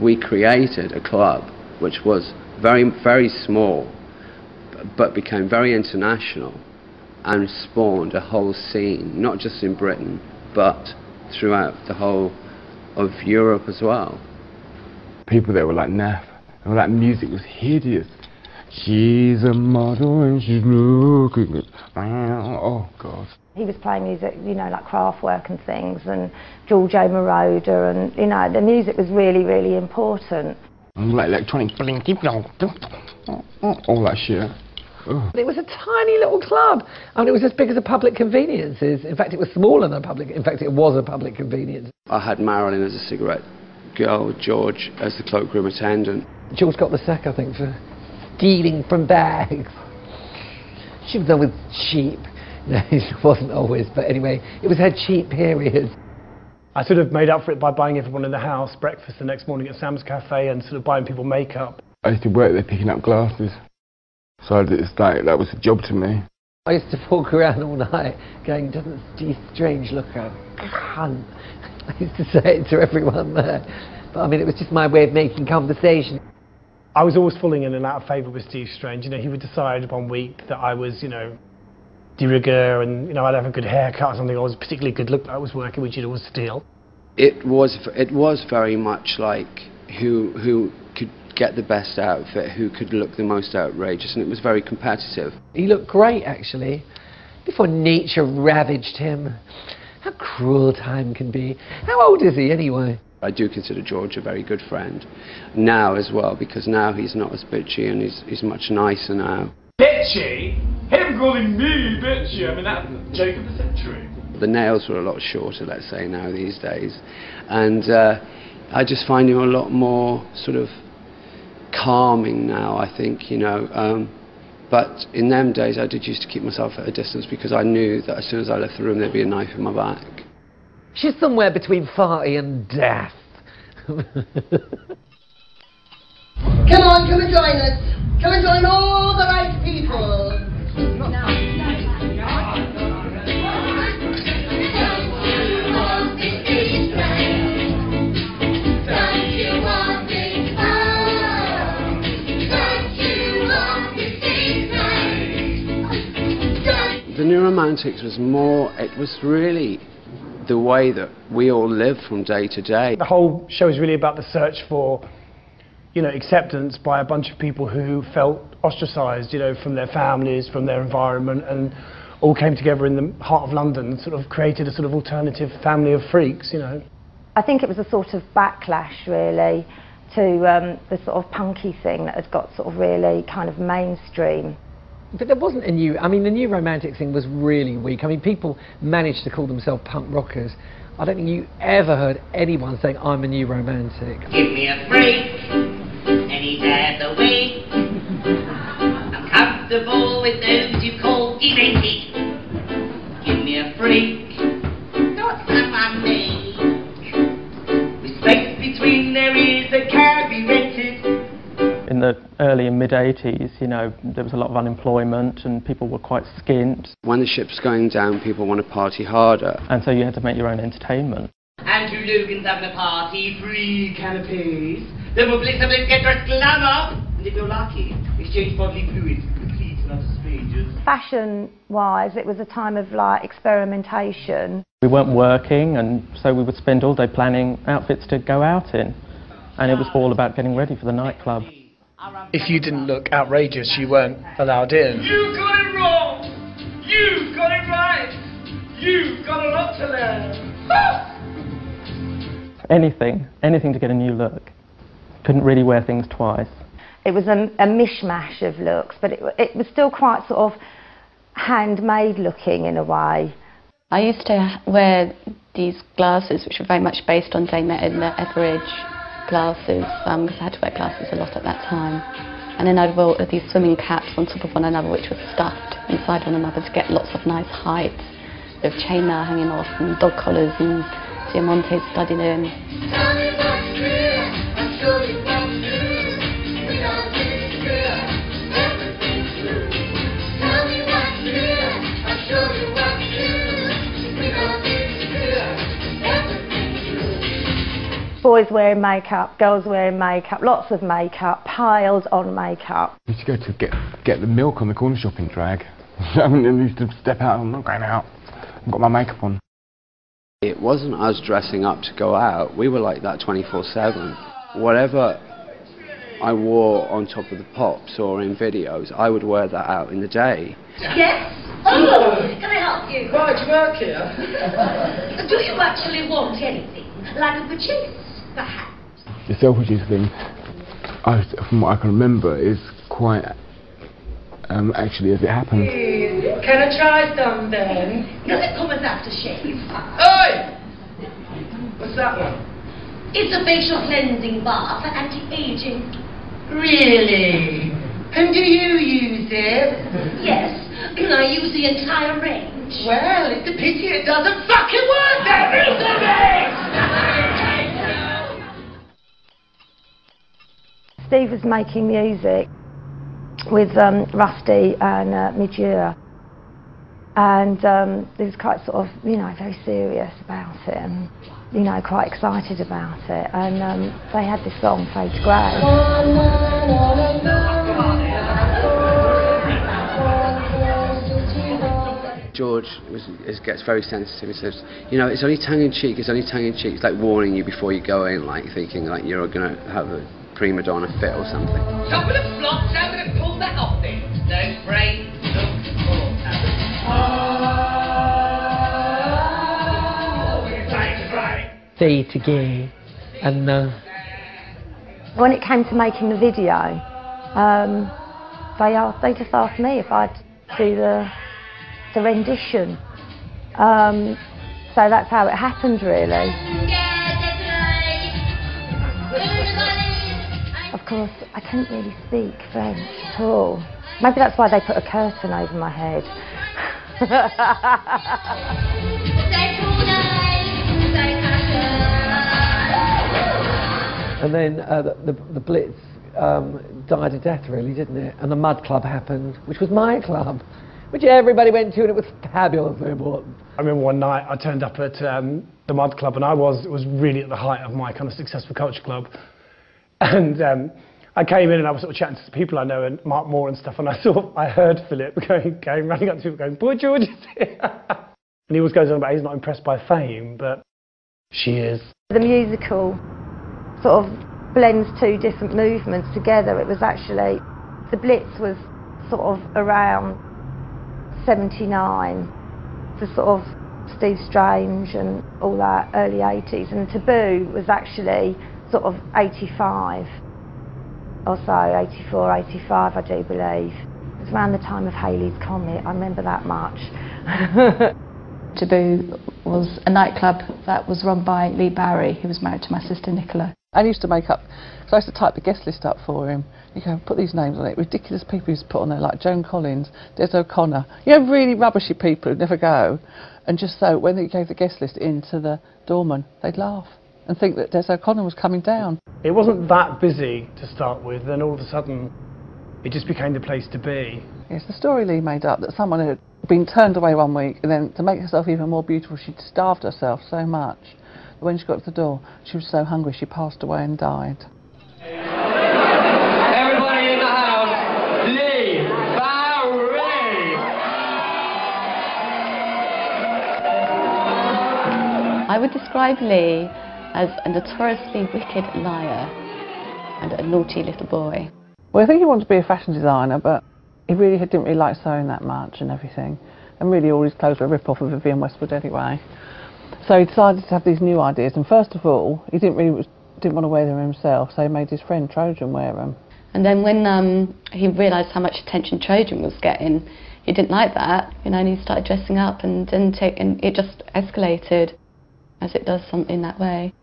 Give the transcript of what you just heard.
We created a club which was very, very small, but became very international and spawned a whole scene, not just in Britain, but throughout the whole of Europe as well. People there were like naff, and that music was hideous. She's a model and she's looking good. Oh God. He was playing music, you know, like Kraftwerk and things, and Giorgio Moroder, and you know, the music was really, really important. Like electronic, all that shit. Ugh. It was a tiny little club. I mean, it was as big as a public convenience is. In fact, it was smaller than a public. In fact, it was a public convenience. I had Marilyn as a cigarette girl, George as the cloakroom attendant. George got the sack, I think, for stealing from bags. She was always cheap. No, it wasn't always, but anyway, it was her cheap period. I sort of made up for it by buying everyone in the house breakfast the next morning at Sam's Cafe and sort of buying people makeup. I used to work there picking up glasses, so it's like that was a job to me. I used to walk around all night going, doesn't Steve Strange look a cunt? I used to say it to everyone there. But I mean, it was just my way of making conversation. I was always falling in and out of favour with Steve Strange. You know, he would decide one week that I was, you know, de rigueur and, you know, I'd have a good haircut or something, or was a particularly good look that I was working with, you know, was steal. It was very much like who could get the best outfit, who could look the most outrageous, and it was very competitive. He looked great, actually, before nature ravaged him. How cruel time can be. How old is he, anyway? I do consider George a very good friend now as well, because now he's not as bitchy and he's much nicer now. Bitchy? Him calling me bitchy? I mean, that's the joke of the century. The nails were a lot shorter, let's say, now these days, and I just find him a lot more sort of calming now, I think, you know. But in them days I did used to keep myself at a distance because I knew that as soon as I left the room there'd be a knife in my back. She's somewhere between farty and death. Come on, come and join us. Come and join all the right people. The New Romantics was more, it was really the way that we all live from day to day. The whole show is really about the search for, you know, acceptance by a bunch of people who felt ostracised, you know, from their families, from their environment, and all came together in the heart of London and sort of created a sort of alternative family of freaks, you know. I think it was a sort of backlash, really, to the sort of punky thing that had got sort of really kind of mainstream. But there wasn't a new, I mean, the New Romantic thing was really weak. I mean, people managed to call themselves punk rockers. I don't think you ever heard anyone saying, I'm a New Romantic. Give me a break, any day of the week. I'm comfortable with those you call demented. Give me a freak, not someone make. With space between there is a cab be rented. In the early and mid-80s, you know, there was a lot of unemployment and people were quite skint. When the ship's going down, people want to party harder. And so you had to make your own entertainment. Andrew Logan's having a party, free canapes. The Publicity get dressed glamour. And if you're lucky, exchange bodily fluids, complete and utter strangers. Fashion-wise, it was a time of, like, experimentation. We weren't working, and so we would spend all day planning outfits to go out in. And it was all about getting ready for the nightclub. If you didn't look outrageous, you weren't allowed in. You got it wrong! You've got it right! You've got a lot to learn! Anything to get a new look. Couldn't really wear things twice. It was a mishmash of looks, but it was still quite sort of handmade looking in a way. I used to wear these glasses which were very much based on Dame Edna Etheridge glasses, because I had to wear glasses a lot at that time. And then I'd wear these swimming caps on top of one another which were stuffed inside one another to get lots of nice height, with chainmail hanging off and dog collars and diamantes studded in. Boys wearing makeup, girls wearing makeup, lots of makeup, piles on makeup. I used to go to get the milk on the corner shop in drag. I used to step out, I'm not going out, I've got my makeup on. It wasn't us dressing up to go out, we were like that 24/7. Whatever I wore on Top of the Pops or in videos, I would wear that out in the day. Yes? Oh, can I help you? Right, you work here? Do you actually want anything? Like a purchase, perhaps? The Selfridges thing, from what I can remember, is quite actually as it happened. Can I try some then? Does it come as aftershave? Oi! What's that one? It's a facial cleansing bar for anti-aging. Really? And do you use it? Yes, I use the entire range. Well, it's a pity it doesn't fucking work then, isn't it? Steve was making music with Rusty and Midura, and he was quite sort of, you know, very serious about it and, you know, quite excited about it, and they had this song, Fade to Grey. George gets very sensitive. He says, you know, it's only tongue-in-cheek, it's only tongue-in-cheek. It's like warning you before you go in, like thinking like you're going to have a prima donna fit or something. Top of the flops, I'm going to pull that off then. No brain, no Say to gay, and When it came to making the video, they just asked me if I'd do the rendition. So that's how it happened, really. Of course, I couldn't really speak French at all. Maybe that's why they put a curtain over my head. And then the Blitz died a death, really, didn't it? And the Mud Club happened, which was my club, which everybody went to, and it was fabulously important. I remember one night I turned up at the Mud Club, and it was really at the height of my kind of successful culture club. And I came in and I was sort of chatting to some people I know, and Mark Moore and stuff, and I heard Philip going running up to people going, "Boy George is here." And he always goes on about he's not impressed by fame, but she is. The musical sort of blends two different movements together. It was actually, the Blitz was sort of around 79, for sort of Steve Strange and all that, early 80s, and Taboo was actually sort of 85 or so, 84, 85 I do believe. It was around the time of Halley's Comet, I remember that much. Taboo was a nightclub that was run by Lee Barry, who was married to my sister Nicola. I used to make up, so I used to type the guest list up for him. You go, put these names on it, ridiculous people he used to put on there, like Joan Collins, Des O'Connor. You know, really rubbishy people who'd never go. And just so, when he gave the guest list in to the doorman, they'd laugh and think that Des O'Connor was coming down. It wasn't that busy to start with, then all of a sudden it just became the place to be. It's the story Lee made up, that someone had been turned away one week, and then to make herself even more beautiful, she'd starved herself so much. When she got to the door, she was so hungry she passed away and died. Everybody in the house, Lee Barry! I would describe Lee as a notoriously wicked liar and a naughty little boy. Well, I think he wanted to be a fashion designer, but he really didn't really like sewing that much and everything. And really all his clothes were a rip-off of Vivienne Westwood anyway. So he decided to have these new ideas, and first of all, he didn't want to wear them himself, so he made his friend Trojan wear them. And then when he realised how much attention Trojan was getting, he didn't like that, you know, and he started dressing up, and it just escalated, as it does in that way.